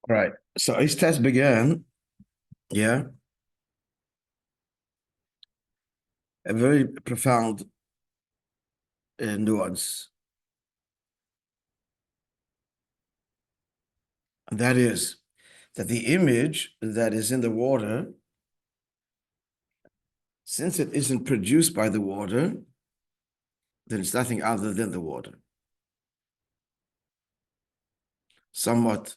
Right. So his test began, yeah, a very profound nuance. And that is that the image that is in the water, since it isn't produced by the water, then it's nothing other than the water. Somewhat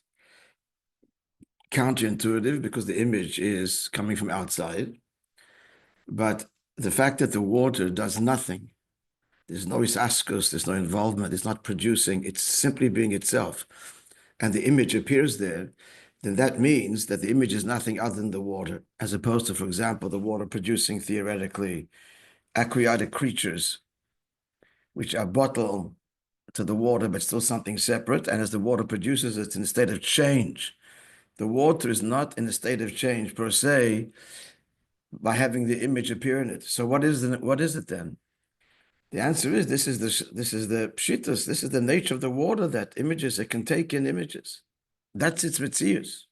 counterintuitive because the image is coming from outside. But the fact that the water does nothing, there's no isaskos, there's no involvement, it's not producing, it's simply being itself, and the image appears there, then that means that the image is nothing other than the water, as opposed to, for example, the water producing theoretically aquatic creatures, which are bottled to the water, but still something separate. And as the water produces, it's in a state of change. The water is not in a state of change per se by having the image appear in it. So what is it then? The answer is this is the pshitus, this is the nature of the water, that images, it can take in images. That's its mitzius.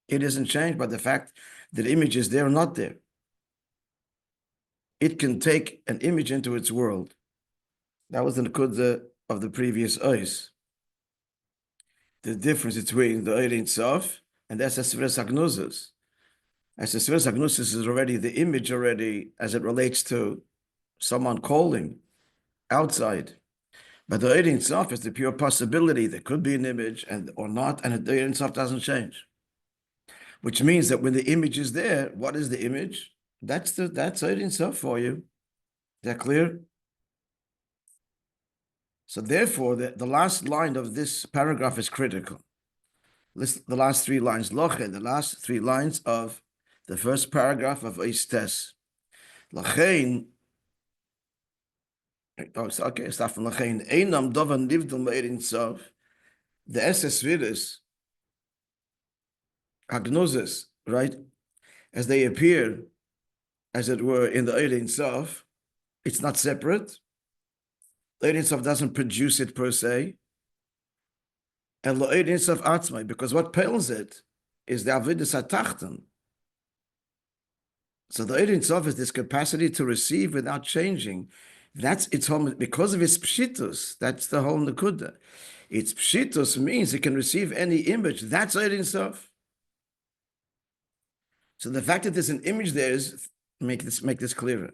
It isn't changed by the fact that image is there or not there. It can take an image into its world. That was the nekuda of the previous ois. The difference between the Ein Sof and the Esesveres Agnuzas. Esesveres Agnuzas is already the image already as it relates to someone calling outside. But the Ein Sof is the pure possibility. There could be an image and or not, and the Ein Sof doesn't change. Which means that when the image is there, what is the image? That's Ein Sof for you. Is that clear? So therefore, the last line of this paragraph is critical. Listen, the last three lines, Lochen, the last three lines of the first paragraph of Eistes. Lochen, okay, start from Lochen. Einam dovan livdom meirin sof. The Esses Vidus, Agnoses, right? As they appear, as it were, in the Ein Sof, it's not separate. The Ein Sof doesn't produce it per se. And the Ein Sof atzmai, because what pales it is the Avidus HaTachten. So the Ein Sof is this capacity to receive without changing. That's its whole, because of its pshitus. That's the whole nekuda. Its pshitus means it can receive any image. That's Ein Sof. So the fact that there's an image there is make this clearer.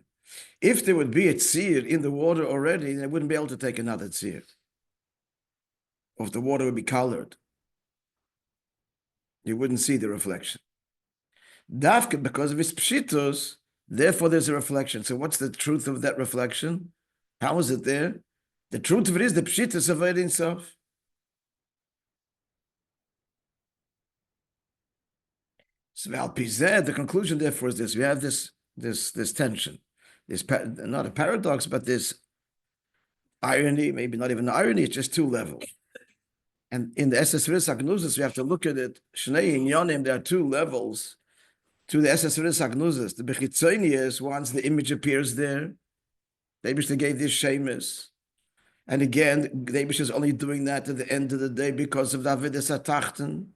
If there would be a tzir in the water already, they wouldn't be able to take another tzir. Or if the water would be colored, you wouldn't see the reflection. Dafka, because of its pshitos, therefore there's a reflection. So what's the truth of that reflection? How is it there? The truth of it is the pshitos of Ein Sof. So the conclusion therefore is this: we have this tension, not a paradox, but this irony, maybe not even irony, it's just two levels. And in the Esesveres Agnuzas, we have to look at it. Shnei Inyanim, there are two levels to the Esesveres Agnuzas. The Bechitzonius, once the image appears there, the Eibishter gave this shemus. And again, the Eibishter is only doing that at the end of the day because of the Avidus HaTachten.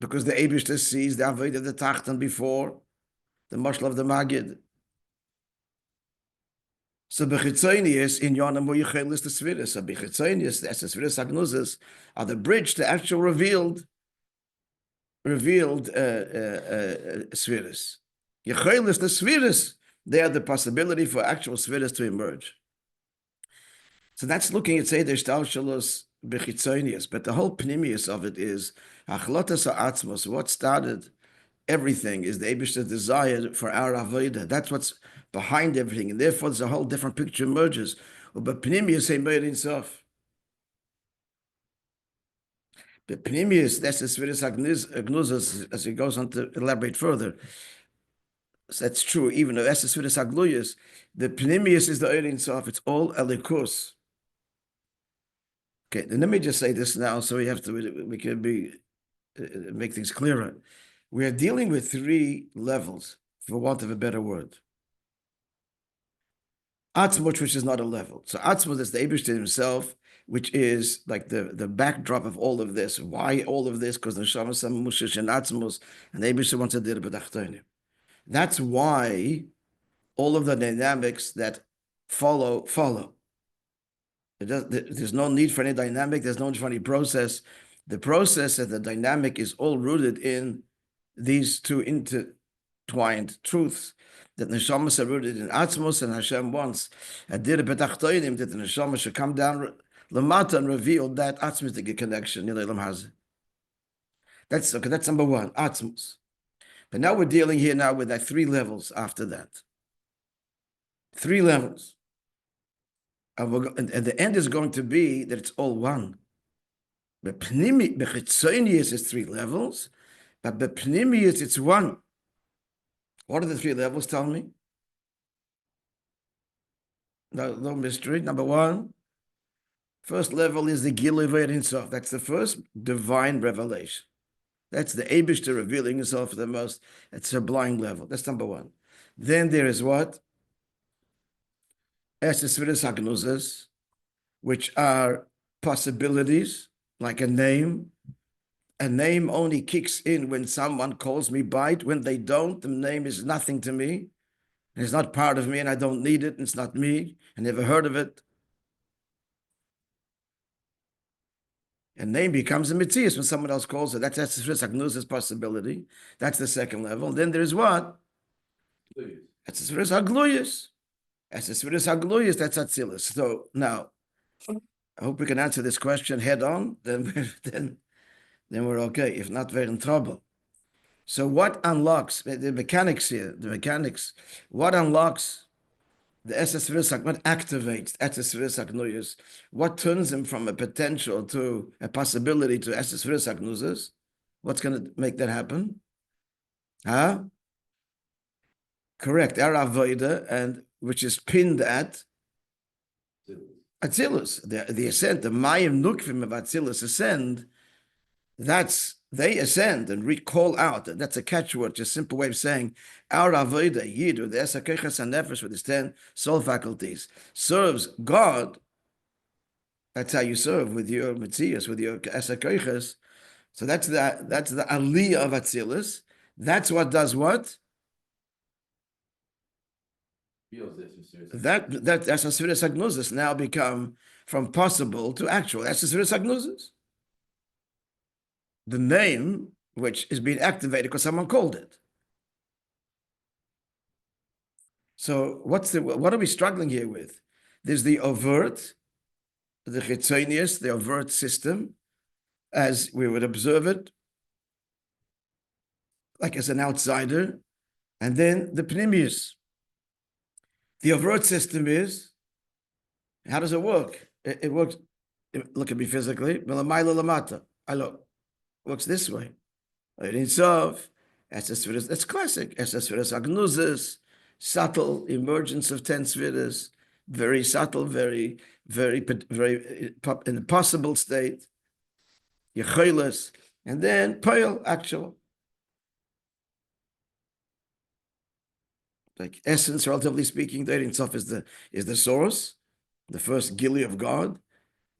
Because the Eibishter sees the Avidus of the Tachten before the Mashal of the Magid. So Bechitzonius in Yonam Moyechelis the Sviris. So Bechitzonius, the Sviris Agnuzas, are the bridge to actual revealed Sviris. Yechelis the Sviris, they are the possibility for actual Sviris to emerge. So that's looking at Seder Shtalshalos Bechitzonius, but the whole pnimius of it is Achlotas Ha'atzmos. What started everything is the Eibishter's desire for our avodah. That's what's behind everything, and therefore there's a whole different picture emerges. But pnimius Ein Sof. But pnimius, that's the Sviris Agnuzas, as he goes on to elaborate further. So that's true, even though that's the Sviris Agluyas, the pnimius is the Ein Sof. It's all elikus. Okay, then let me just say this now, so we can make things clearer. We are dealing with three levels, for want of a better word. Atzmut, which is not a level. So Atzmut is the Eibishter himself, which is like the backdrop of all of this. Why all of this? Because the neshama sam mushish and atzmos, and Eibusha wants to do it b'tachtonim. That's why all of the dynamics that follow. There's no need for any dynamic. There's no need for any process. The process and the dynamic is all rooted in these two intertwined truths that neshamas are rooted in atzmos, and Hashem wants and did a betachtoinim that the neshama should come down lamata and reveal that atzmistic connection in Elam Hazeh. That's okay. That's number one, atzmos. But now we're dealing here now with like 3 levels after that. 3 levels. And the end is going to be that it's all one. Bechitzonius is 3 levels, but bepnimius it's one. What are the 3 levels? Tell me. No mystery. Number 1, first level is the Gilui V'Insof. That's the first divine revelation. That's the Eibishter revealing himself at the most at sublime level. That's number 1. Then there is what? Esesviras Hagnuzas, which are possibilities, like a name. A name only kicks in when someone calls me by it. When they don't, the name is nothing to me. It's not part of me, and I don't need it, and it's not me. I never heard of it. A name becomes a mitzias when someone else calls it. That's Esesviras Hagnuzas possibility. That's the second level. Then there's what? Esesviras Hagluyas. Esesviras Hagluyas, that's Atzilus. So now, I hope we can answer this question head on. Then we're okay. If not, we're in trouble. So what unlocks the mechanics here? What unlocks the Esesviras? What activates Esesviras Hagnuyas? What turns him from a potential to a possibility to Esesviras Hagnuzas? What's going to make that happen? Huh? Correct. Our avoda, and which is pinned at Atzilus, the ascent, the Mayim Nukvim of Atzilus ascend. They ascend and recall out. That's a catchword, just a simple way of saying our avoda yid with the esakechas and nefesh with his 10 soul faculties serves God. That's how you serve with your mitzias, with your esakechas. So that's the aliyah of Atzilus. That's what does what? That Esesviras Hagnuzas now become from possible to actual. Esesviras Hagnuzas. The name which is being activated because someone called it. So what are we struggling here with? There's the overt, the chitzonius, the overt system, as we would observe it, like as an outsider, and then the pnimius. The overt system is, how does it work? It works, look at me physically, I look. Works this way. It's classic. Esesviras Hagnuzas, subtle emergence of 10 sviras, very subtle, very in a possible state. Yecholas, and then Poil, actual. Like essence, relatively speaking, the Ein Sof is the source, the first Gili of God,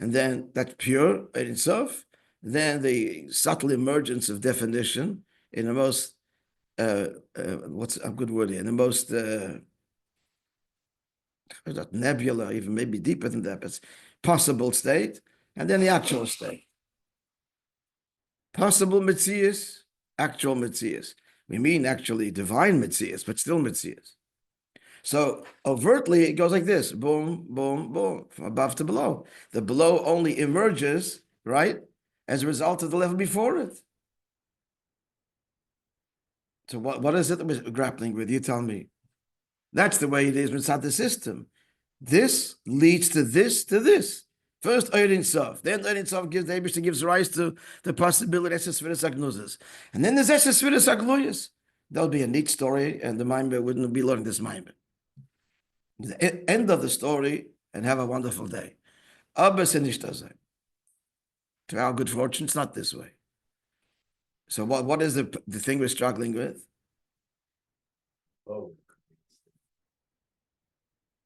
and then that's pure Ein Sof. Then the subtle emergence of definition in the most what's a good word here? In the most nebula, even maybe deeper than that, but possible state, and then the actual state. Possible mitzias, actual mitzias. We mean actually divine mitzias, but still mitzias. So overtly, it goes like this: boom, boom, boom, from above to below. The below only emerges, right, as a result of the level before it. So what is it that we're grappling with? You tell me. That's the way it is inside the system. This leads to this, to this. First, Ein Sof. Then Ein Sof gives the Eibishter gives rise to the possibility of Esesviras Hagnuzas. And then there's Esesviras Hagluyas. That'll be a neat story, and the Maimer wouldn't be learning this Maimer. The end of the story, and have a wonderful day. Aber es ist nicht das sein. To our good fortune, it's not this way. So what is the thing we're struggling with?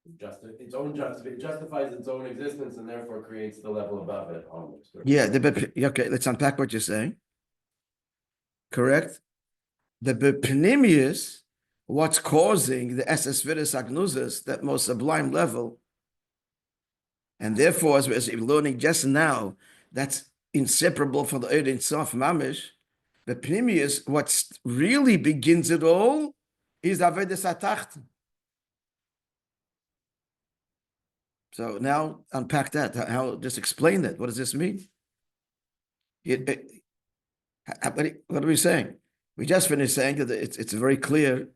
It justifies its own existence and therefore creates the level above it almost. Yeah, okay, let's unpack what you're saying. Correct? The bepnimius, what's causing the esesviris agnuzis, that most sublime level, and therefore, as we're learning just now, that's inseparable from the Ein Sof Mamish. The Pnimius, what really begins it all, is Avodas HaTachton. So now unpack that. How? Just explain that. What does this mean? What are we saying? We just finished saying that it's very clear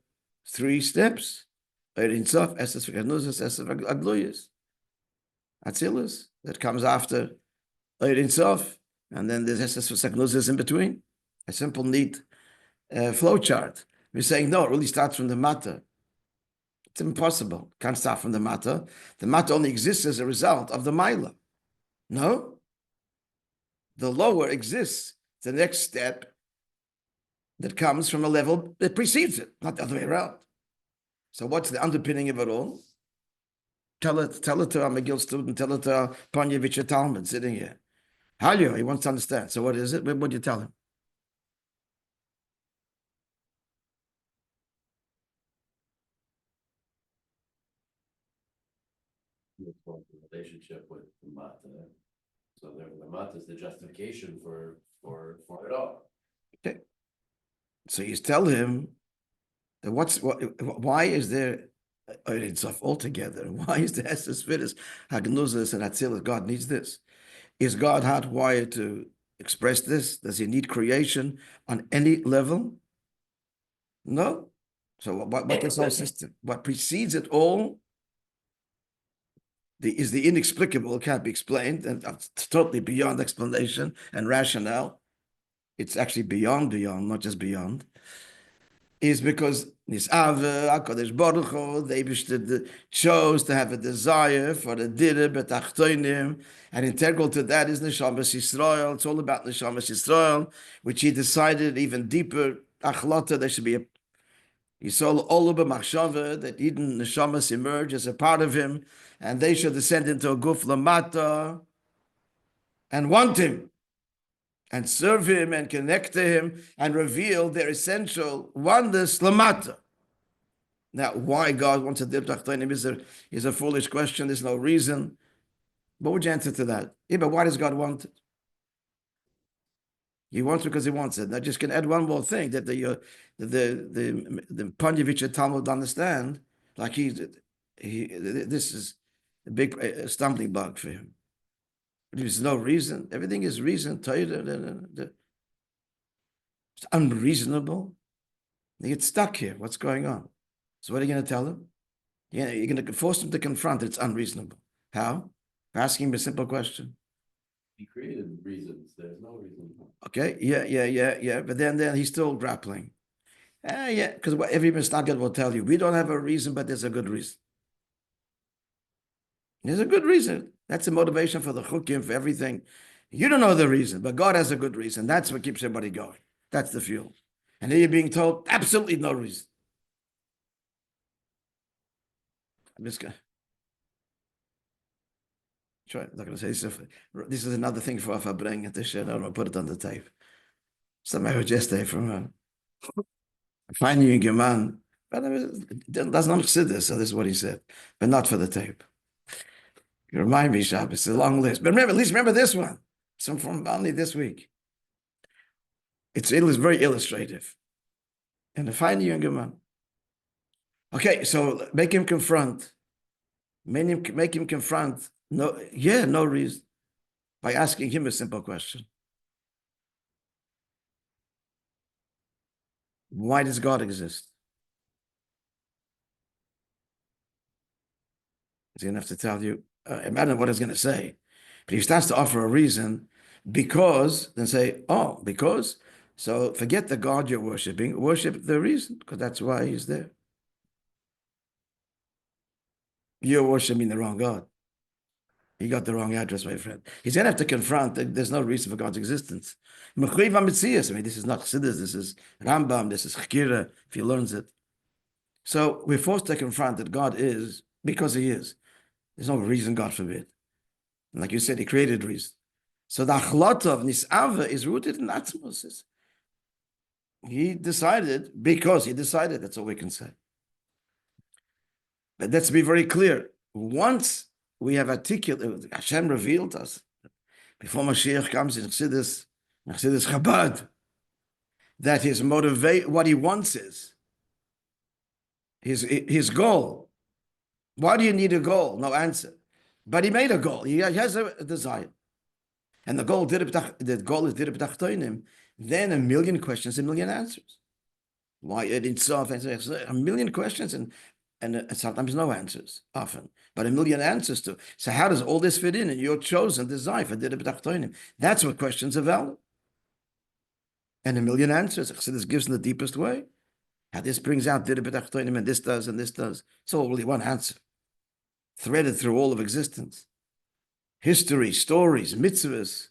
3 steps. Ein Sof, Esses V'Ganuzis, Esses V'Agluyis. Atzilus, that comes after Ein Sof, and then there's Esses V'Agluyis in between. A simple, neat flow chart. We're saying, no, it really starts from the matter. It's impossible. Can't start from the matter. The matter only exists as a result of the Maila. No? The lower exists. The next step that comes from a level that precedes it, not the other way around. So what's the underpinning of it all? Tell it to our McGill student, tell it to our Panyevich Talmud sitting here. Halyo, he wants to understand. So what is it? What do you tell him? Relationship with the mata. So the mata is the justification for it all. Okay. So you tell him that why is there it's altogether? Why is the Esses Vidus, Hagnuzis, and Atzilus? God needs this. Is God hardwired to express this? Does he need creation on any level? No. So what is our system? What precedes it all is the inexplicable, can't be explained, and it's totally beyond explanation and rationale. It's actually beyond, not just beyond. Is because HaKadosh Baruch Hu, they chose to have a desire for the Dira B'Tachtonim, and integral to that is Neshamas Yisrael. It's all about Neshamas Yisrael, which he decided even deeper, Achlata, there should be a Yisrael Olu B'Machshava, that Eden Neshamas emerge as a part of him, and they should descend into a Guf Lamata and want him, and serve him, and connect to him, and reveal their essential oneness Lamata. Now, why God wants a Dir Tachtonim is a foolish question. There's no reason. What would you answer to that? Yeah, but why does God want it? He wants it because he wants it. I just can add one more thing that the Panyevich Talmud understand, like this is a big stumbling block for him. There's no reason. Everything is reason. It's unreasonable. They get stuck here. What's going on? So what are you going to tell him? Yeah, you're going to force him to confront it. It's unreasonable. How? By asking him a simple question. He created reasons. There's no reason. Okay. Yeah. But then he's still grappling. Yeah, because every Mishnah will tell you, we don't have a reason, but there's a good reason. There's a good reason. That's the motivation for the chukim, for everything. You don't know the reason, but God has a good reason. That's what keeps everybody going. That's the fuel. And then you're being told absolutely no reason. I'm just going to try. I'm not going to say this. This is another thing for bring at this shit. I don't know, put it on the tape. Somebody heard yesterday from finding you Geman. But it does not say this, so this is what he said. But not for the tape. You remind me, Shabbos, it's a long list. But remember, at least remember this one. Some from Bali this week. It's very illustrative. And the fine younger man. Okay, so make him confront. Make him confront. No reason. By asking him a simple question. Why does God exist? He's going to have to tell you. Imagine what he's going to say. But he starts to offer a reason, because, then say, because. So forget the God you're worshiping. Worship the reason, because that's why he's there. You're worshiping the wrong God. You got the wrong address, my friend. He's going to have to confront that there's no reason for God's existence. I mean, this is not Chassidus, this is Rambam, this is Chakira, if he learns it. So we're forced to confront that God is because he is. There's no reason, God forbid. And like you said, he created reason. So the achlata of nisava is rooted in atzmos. He decided because he decided. That's all we can say. But let's be very clear. Once we have articulated, Hashem revealed us before Mashiach comes in Chassidus Chabad, that his motivate, what he wants is his goal. Why do you need a goal? No answer. But he made a goal. He has a desire. And the goal is Dirib Tachtoinim. Then a million questions, a million answers. Why it itself, a million questions and sometimes no answers, often, but a million answers to. So how does all this fit in your chosen desire for Dirib Tachtoinim? That's what questions are valid. And a million answers. Chassidus gives in the deepest way. How this brings out Dirib Tachtoinim, and this does, and this does. It's all really one answer, threaded through all of existence. History, stories, mitzvahs.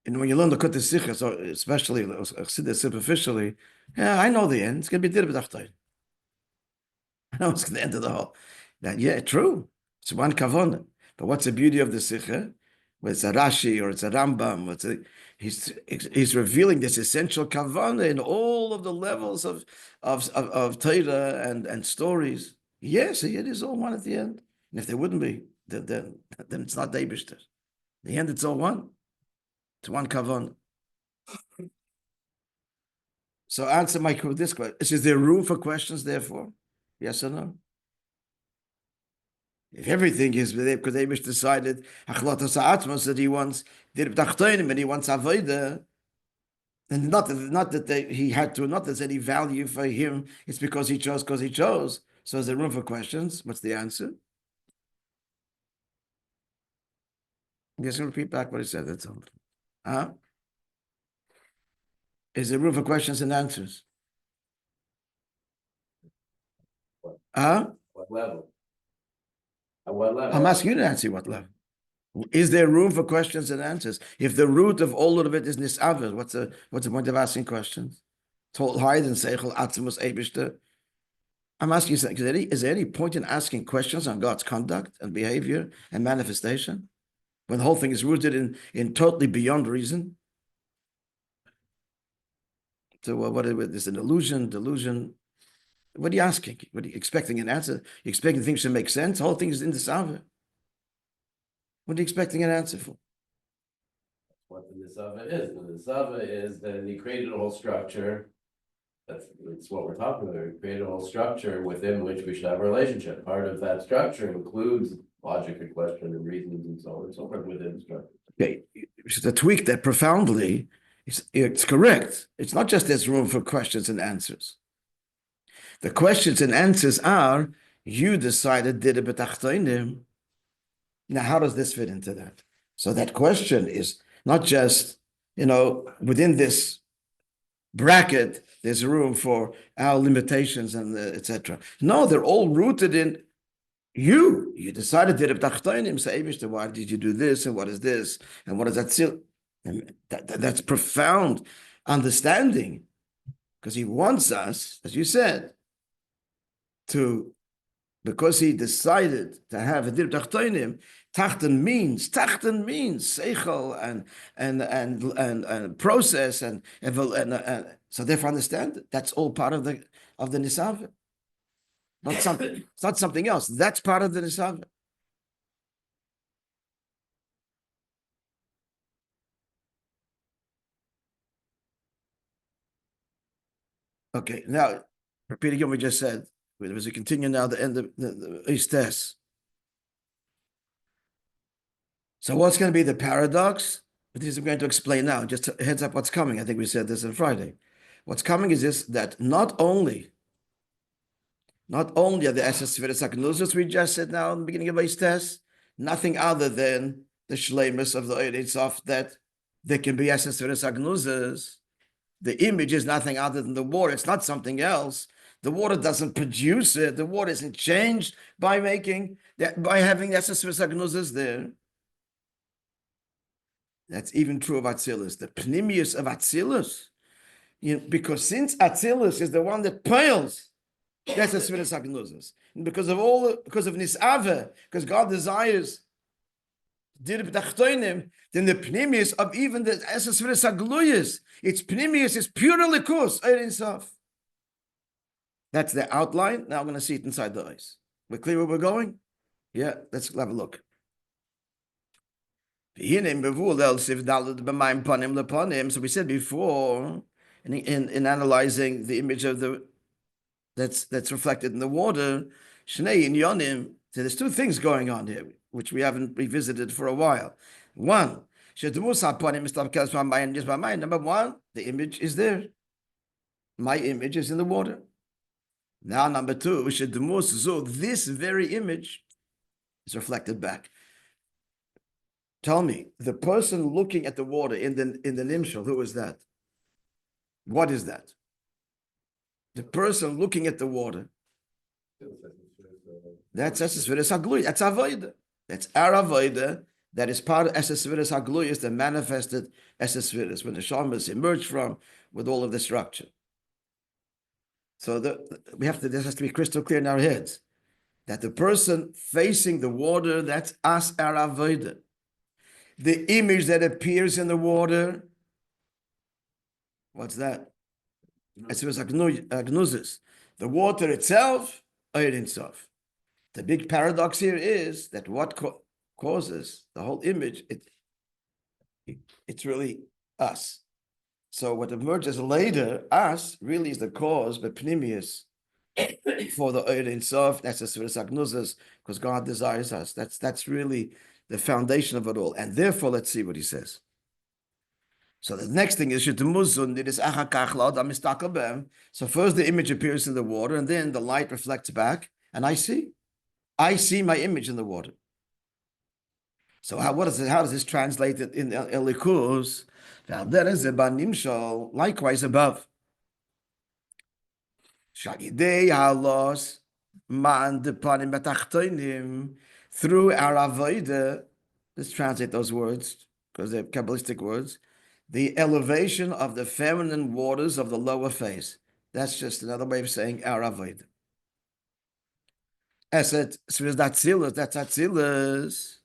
And when you learn the Kutei Sichos, especially superficially, yeah, I know the end. It's going to be Dirib Tachtoinim. I know it's the end of the whole. Yeah, true. It's one kavanah. But what's the beauty of the Sikha? Whether it's a Rashi or it's a Rambam, he's revealing this essential kavanah in all of the levels of Torah and stories. Yes, it is all one at the end. And if there wouldn't be, then it's not Eibishter. The end, it's all one. It's one kavanah. So answer this question. Is there room for questions, therefore? Yes or no? If everything is there, because Eibishter decided that he wants Dirib Tachtoinim and he wants Avodah, and not that he had to, not there's any value for him, it's because he chose. So is there room for questions? What's the answer? I'm just going to repeat back what he said, that's all. Is there room for questions and answers? What level? At what level? I'm asking you to answer what level. Is there room for questions and answers? If the root of all of it is nisavir, what's the point of asking questions? It's all higher than seichel atzmos eibishter. I'm asking you, is there any point in asking questions on God's conduct and behavior and manifestation when the whole thing is rooted in totally beyond reason? So what is an illusion, delusion? What are you asking? What are you expecting an answer? You expecting things to make sense? The whole thing is in the Nisava. What are you expecting an answer for? What the Nisava is. The Nisava is that he created a whole structure. That's what we're talking about. He created a whole structure within which we should have a relationship. Part of that structure includes logic and question and reasons and so on and so forth within the structure. Okay, to tweak that profoundly, it's correct. It's not just there's room for questions and answers. The questions and answers are, you decided Dirib Tachtoinim. Now, how does this fit into that? So that question is not just, within this bracket, there's room for our limitations and etc. No, they're all rooted in you. You decided Dirib Tachtoinim. Say, why did you do this? And what is this? And what is that? That's profound understanding, because he wants us, as you said, because he decided to have a Dirib Tachtoinim. Tachten means seichel and process and so therefore understand that's all part of the Nisava. It's not something else. That's part of the Nisava. Okay, now repeat again what we just said. As we continue now, the end of the Eistes. So what's going to be the paradox? This I'm going to explain now. Just a heads up what's coming. I think we said this on Friday. What's coming is this, that not only are the Eshes Sfiras HaGnuzos we just said now in the beginning of Eistes, nothing other than the shleimus of the Eretz of that there can be Eshes Sfiras HaGnuzos. The image is nothing other than the water. It's not something else. The water doesn't produce it. The water isn't changed by having Eshes Sfiras HaGnuzos there. That's even true of Atzilus. The pnimius of Atzilus, because since Atzilus is the one that pales, That's a Sfiras HaGnuzas. And because of Nisave, because God desires then the pnimius of even the Sfiras HaGluyas, its pnimius is pure likus, Ein Sof. That's the outline. Now I'm going to see it inside the eyes. We're clear where we're going? Yeah, let's have a look. So we said before, in analyzing the image of the that's reflected in the water, Shnei and Yonim, so there's two things going on here, which we haven't revisited for a while. One, number one, the image is there. My image is in the water. Now, number two, this very image is reflected back. Tell me, the person looking at the water in the Nimshal, who is that? What is that? The person looking at the water. That's Esesviras Hagluyas. That's Avodah. That's our Avodah. That is part of Esesviras Hagluyas, the manifested Esesviras, when the Shamas emerged from, with all of the structure. So this has to be crystal clear in our heads, that the person facing the water, that's us, our Avodah. The image that appears in the water, what's that? Agnuzis. The water itself, Ein Sof. The big paradox here is that what causes the whole image, it's really us. So what emerges later, us, really is the cause, but pnimius, for the Ein Sof, that's the Sfiras Agnuzis, because God desires us. That's really the foundation of it all. And therefore, let's see what he says. So the next thing is, so first the image appears in the water, and then the light reflects back, and I see my image in the water. So how does this translate in Elikus? Likewise above. Through our avodah, let's translate those words because they're Kabbalistic words. The elevation of the feminine waters of the lower phase. That's just another way of saying our avodah. That's Atzilus.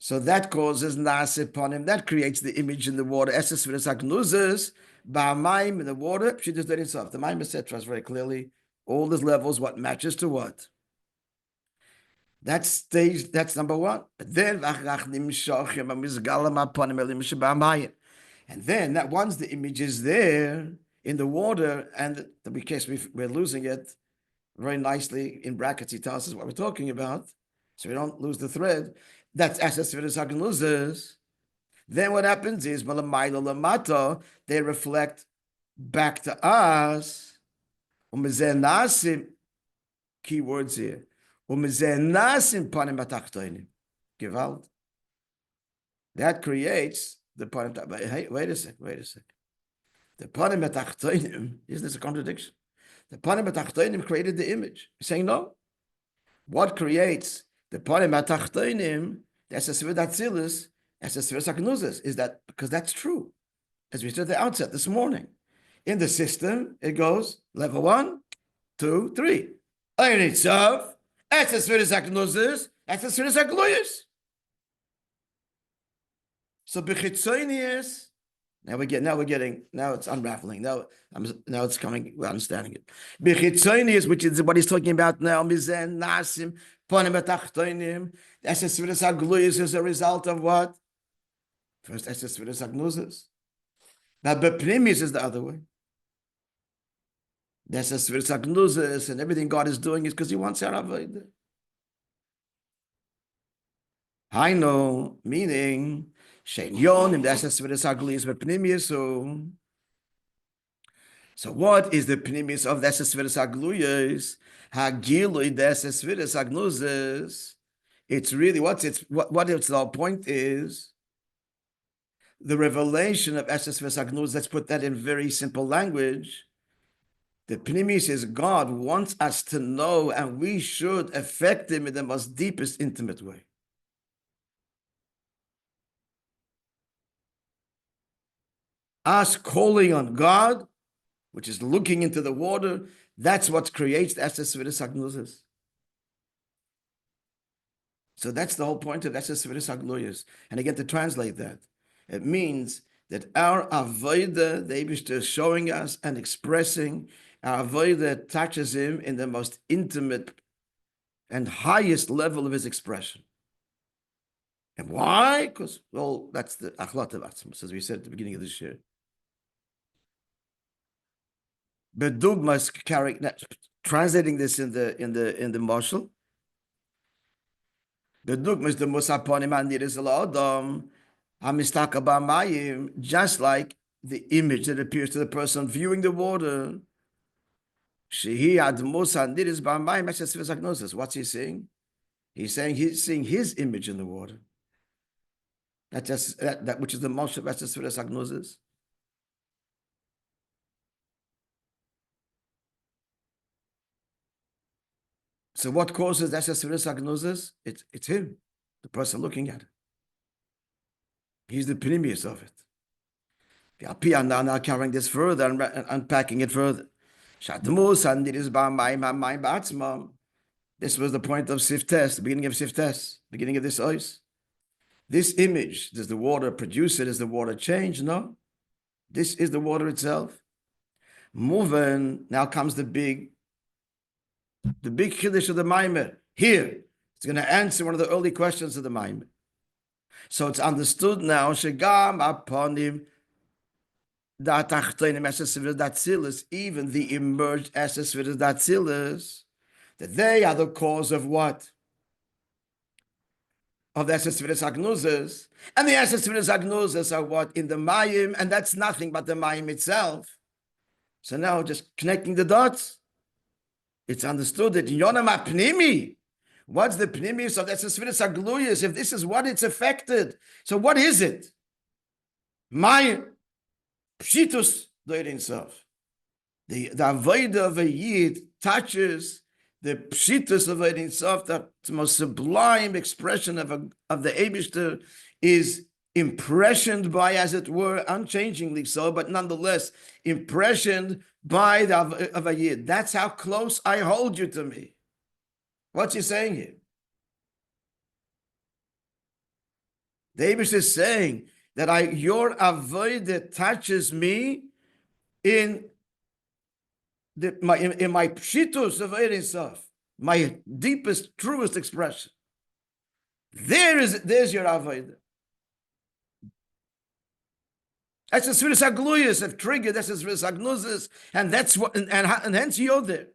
So that causes nasip upon him. That creates the image in the water. Esses Sfiras Agnuzas, Ba'amayim in the water. She just did it soft. The Maim said us very clearly. All these levels, what matches to what. That's stage. That's number one. But then, and then that once the image is there in the water, and in case we're losing it very nicely in brackets, he tells us what we're talking about, so we don't lose the thread. That's Esses Sfiras Agnuzas. Then what happens is they reflect back to us. Key words here. That creates the panim. Hey, wait a sec. The panim atachtonim, isn't this a contradiction? The panim atachtonim created the image. You're saying no? What creates the panim atachtonim? That's a Sfiras Atzilus. That's a Sfiras Agnuzas. Is that because that's true? As we said at the outset this morning, in the system it goes level 1, 2, 3. Ein Sof. That's a Sfiras Agnuzas. That's a Sfiras Hagluyas. So bechitzonius. Now it's unraveling. Now it's coming. We're understanding it. Bechitzonius, which is what he's talking about now. Mizen nasim panim atachtonim. That's a Sfiras Hagluyas as a result of what? First, that's a Sfiras Agnuzas. Now, bepnimius is the other way. That's a Sfiras Agnuzas, and everything God is doing is because He wants our avodah. Haino, meaning shein yonim. That's a Sfiras Hagluyas bepnimius. So what is the pnimius of that's a Sfiras Hagluyas? Hagilui that's a Sfiras Agnuzas. It's really what its the point is. The revelation of Esses Sfiras Agnuzas, let's put that in very simple language. The Pnimis is God wants us to know, and we should affect Him in the most deepest, intimate way. Us calling on God, which is looking into the water, That's what creates the Esses Sviris Agnuzis. So that's the whole point of Esses Sviris Agnuyas. And again, to translate that, it means that our avodah, the Eibishter is showing us and expressing, our avodah touches him in the most intimate and highest level of his expression. And why? Because, well, that's the achlat of atzmos, as we said at the beginning of this year. Bedugmas carrying, translating this in the marshal. Bedugmas the musaponim aniris adam hamistaka b'mayim, just like the image that appears to the person viewing the water. Shehi admos aniris b'mayim esesivas agnosis. What's he saying? He's saying he's seeing his image in the water. That's just that which is the most of esesivas agnosis. So what causes that agnosis? It's him, the person looking at it. He's the pneumius of it. The Alpi now carrying this further and unpacking it further. This was the point of Siftes, the beginning of Siftes, beginning of this ice. This image, does the water produce it? Does the water change? No. This is the water itself. Moving, now comes the big chiddush of the Maimer. Here, it's going to answer one of the early questions of the Maimer. So it's understood now, Shegam Aponim Datachtonim Esesviras Datzilis, even the emerged Esesviras Datzilis, that they are the cause of what? Of the Esesviras Agnuzas. And the Esesviras Agnuzas are what? In the Mayim, and that's nothing but the Mayim itself. So now just connecting the dots. It's understood that Yonam Apnimi, what's the Pnimis of the Esesviras Agluyas, if this is what it's affected? So what is it? My Pshitus Doirin Sof. The Avodah of a Yid touches the Pshitus of Doirin Sof, the most sublime expression of the Eibishter is impressioned by, as it were, unchangingly so, but nonetheless impressioned by the of a Yid. That's how close I hold you to me. What's he saying here? The Eibush is saying that your avodah touches me in my pshitus of Ein Sof, my deepest, truest expression. There's your avodah. That's the Sviras Agluyas have triggered. That's the Sviras Agnuzas, and that's what, and hence you're there.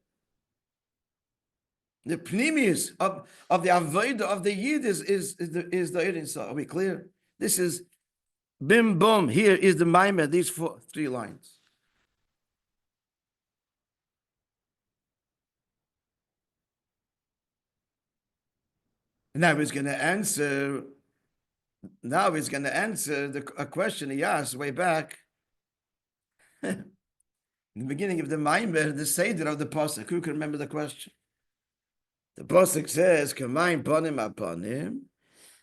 The pneumius of the avodah of the Yid is the Ein Sof. Are we clear? This is bim bum. Here is the Maimer. These 3 lines. Now he's going to answer. Now he's going to answer a question he asked way back in the beginning of the Maimer, the Seder of the Pasuk. Who can remember the question? The Pasuk says, "K'mayim panim apanim,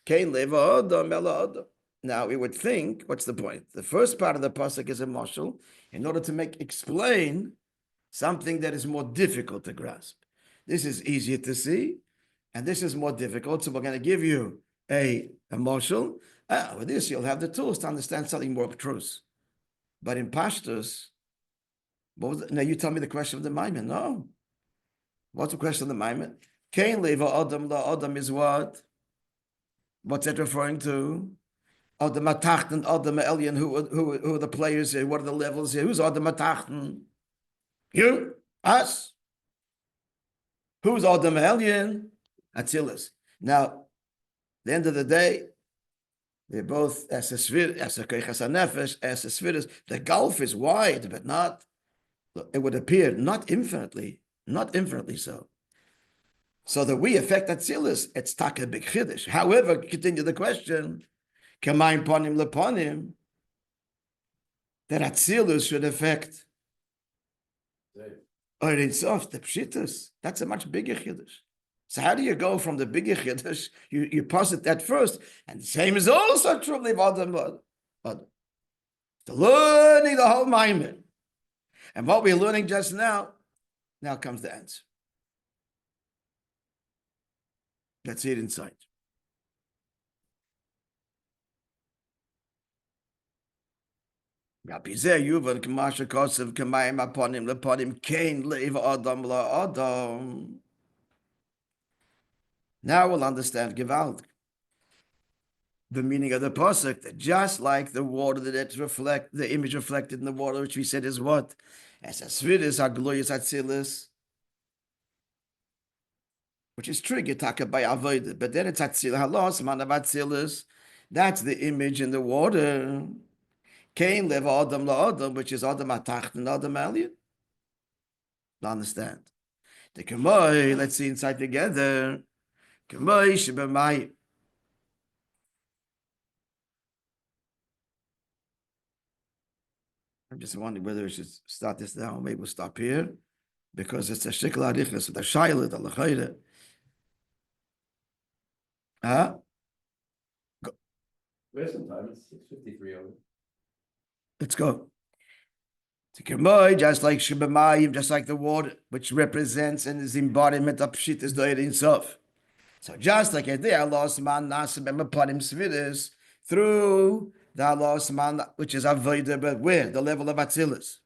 kein leva adam ela adam." Now we would think, what's the point? The first part of the Pasuk is a mashal in order to explain something that is more difficult to grasp. This is easier to see, and this is more difficult. So we're going to give you a mashal. With this, you'll have the tools to understand something more abstruse. But in Pashtus, now you tell me the question of the Maimer. No. What's the question of the Maimer? Kain leva adam la adam is what? What's that referring to? Adam Atachten, Adam Elyon, who are the players here? What are the levels here? Who's Adam Atachten? You? Us? Who's Adam Elyon? Atzilus. Now, at the end of the day, they're both as a sphere, as a keichas hanefesh, as a spheres. The gulf is wide, but not, it would appear, not infinitely so. So that we affect Atzilus, it's taka big chiddush. However, continue the question, Kamayim ponim leponim, that Atzilus should affect Ein Sof, the pshitus. That's a much bigger chiddush. So how do you go from the bigger chiddush? You posit that first, and the same is also true of Adam. The learning the whole Maimer. And what we're learning just now Now comes the answer. Let's see it inside. Rabbi Yuvan Kamasha Kosev Kamayim Aponim Leponim Kain Leiv Adam La Adam. Now we'll understand Gewalt. The meaning of the pasuk, that just like the water that reflect the image reflected in the water, which we said is what? As a svidis agloyus atzilis, which is triggered by avodah, but then it's atzil halos man of atzilis. That's the image in the water. Kain lev adam la adam, which is adam atacht and adam aliyah. Understand? The kemoi, let's see inside together. Kemoi shebemai. I'm just wondering whether we should start this now, or maybe we'll stop here, because it's a shikla arichas with a shaila, the lechayre. Huh? We have some time. It's 6:53 over. Let's go. Just like Shebemayim, just like the water, which represents and is embodiment of Pshit is Doyer Insof. So just like there, Allah man nasim empanim svidis through the Allah man, which is avodah, but where? The level of Atzilus.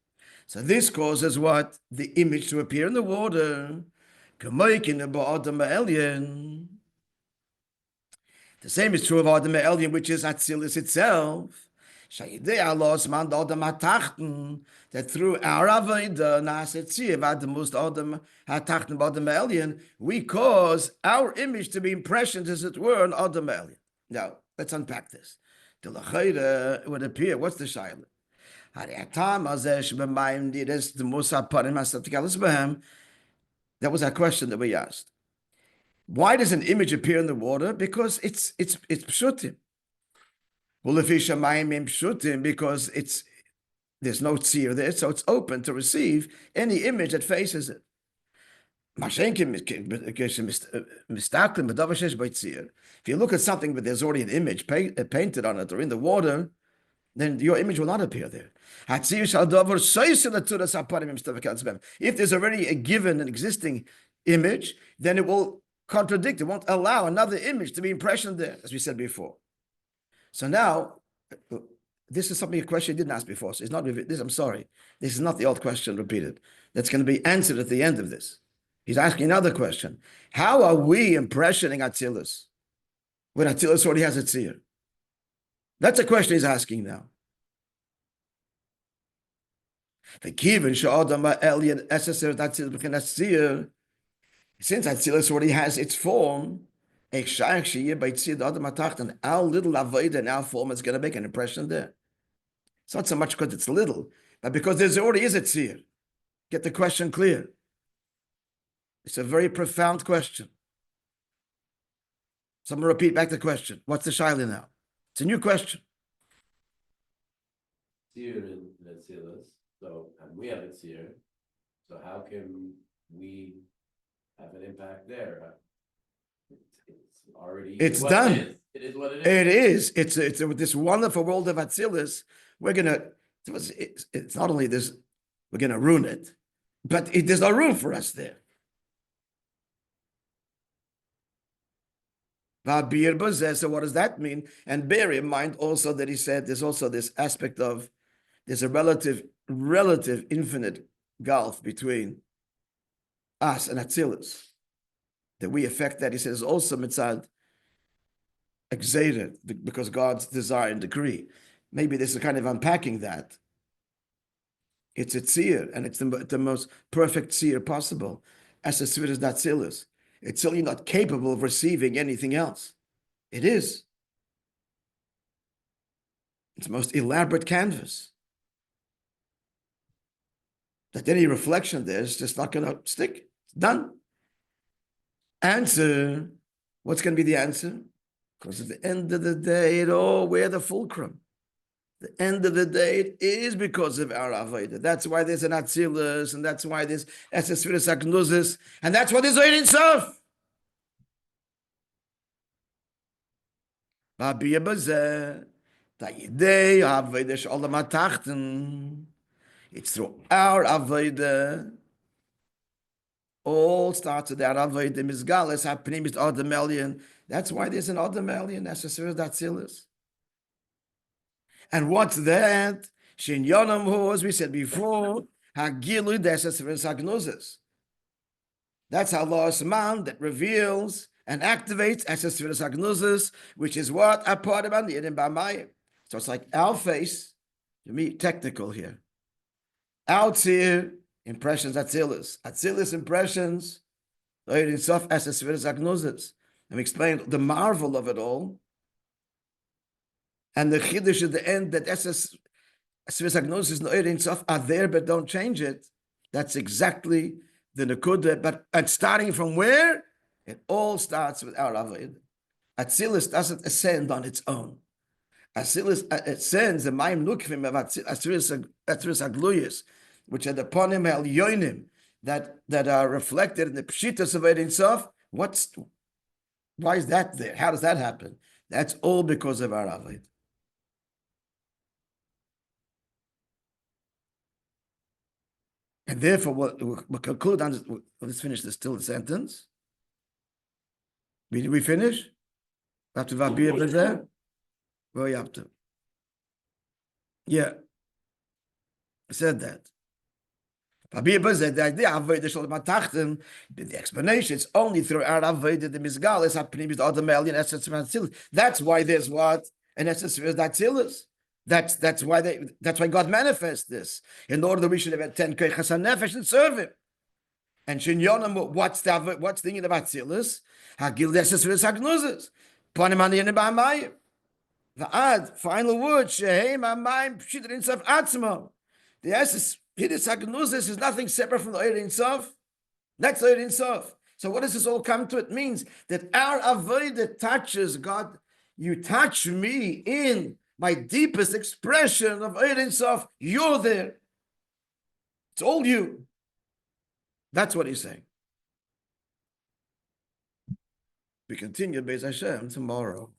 So this causes what? The image to appear in the water. The same is true of Adam Elyon, which is Atzilus itself. That through our avodah, we cause our image to be impressioned, as it were, on Adam Elyon. Now, let's unpack this. The lechayre would appear. What's the shaila? That was our question that we asked. Why does an image appear in the water? Because it's pshutim. Because there's no tzir there, so it's open to receive any image that faces it. If you look at something but there's already an image painted on it or in the water, then your image will not appear there. If there's already a given, an existing image, then it will contradict, it won't allow another image to be impressioned there, as we said before. So now, this is something, a question you didn't ask before. So it's not this. I'm sorry. This is not the old question repeated. That's going to be answered at the end of this. He's asking another question. How are we impressioning Atzilus when Atzilus already has a tzir? That's a question he's asking now. Since Atzilus already has its form, and our little avodah and our form is going to make an impression there. It's not so much because it's little, but because there already is a tzir. Get the question clear. It's a very profound question. Someone repeat back the question. What's the shaila now? It's a new question. Tzir in Atzilus, so and we have a tzir. So how can we have an impact there? It's already. It's done. It is what it is. It's this wonderful world of Atzilus. We're gonna. It's not only this. We're gonna ruin it, but there's no room for us there. So what does that mean? And bear in mind also that he said there's also this aspect of there's a relative infinite gulf between us and Atzilus. That we affect that. He says also mitzad exated because God's desire and decree. Maybe this is kind of unpacking that. It's a tzir, and it's the most perfect tzir possible. As a tzir is not tzilus. It's certainly not capable of receiving anything else. It is. It's the most elaborate canvas. That any reflection there is just not going to stick. It's done. Answer. What's going to be the answer? Because at the end of the day, we're the fulcrum. The end of the day, it is because of our avodah. That's why there's an atzilus, and that's why there's esesfiras agnuzis, and that's why there's ein insof. It's through our avodah all starts with that avoid the misgalis happening with Adamelian. That's why there's an Adamelian necessary Datzilis. And what's that? Shin Yonam Hu, as we said before, Hagilu necessary Sagnoses. That's Allah's man that reveals and activates Esesfiras Agnuzas, which is what a part of Anidim B'Mayim. So it's like our face, to me, technical here. Out here, impressions Atzilis. Atzilis impressions, in Sof Esesfiras Agnuzas. And we explained the marvel of it all. And the Chiddush at the end that Esesfiras Agnuzas in Sof are there but don't change it. That's exactly the Nakuda, but and starting from where? It all starts with our Avodah. Atzilus doesn't ascend on its own. Atzilus ascends the Maim Nukvim of Atzilus Agluyas, which are the Ponim El Yoinim that are reflected in the Pshitas of Ein Sof. Why is that there? How does that happen? That's all because of our Avodah. And therefore, we'll conclude on this. Let's finish this still sentence. Did we finish? After Rabbi there? Where are you up to? Yeah. I said that. The explanation is only through our avodah the misgal is happening with other million essence of Atzilus. That's why there's what an essence of Atzilus. That's why God manifests this in order that we should have 10 keichas hanefesh and serve Him. And Shinyonam, what's the thing in about Atzilus? Hagil deses v'sagnuzes. Ponim aniyin b'amayim. V'ad, final word, sheheim amayim pshit insof atzmo. The essence, hidus hagnuzes is nothing separate from the Eir Insof. That's Eir Insof. So what does this all come to? It means that our avodah touches God. You touch me in my deepest expression of Eir Insof. You're there. It's all you. That's what he's saying. We continue Beis Hashem tomorrow.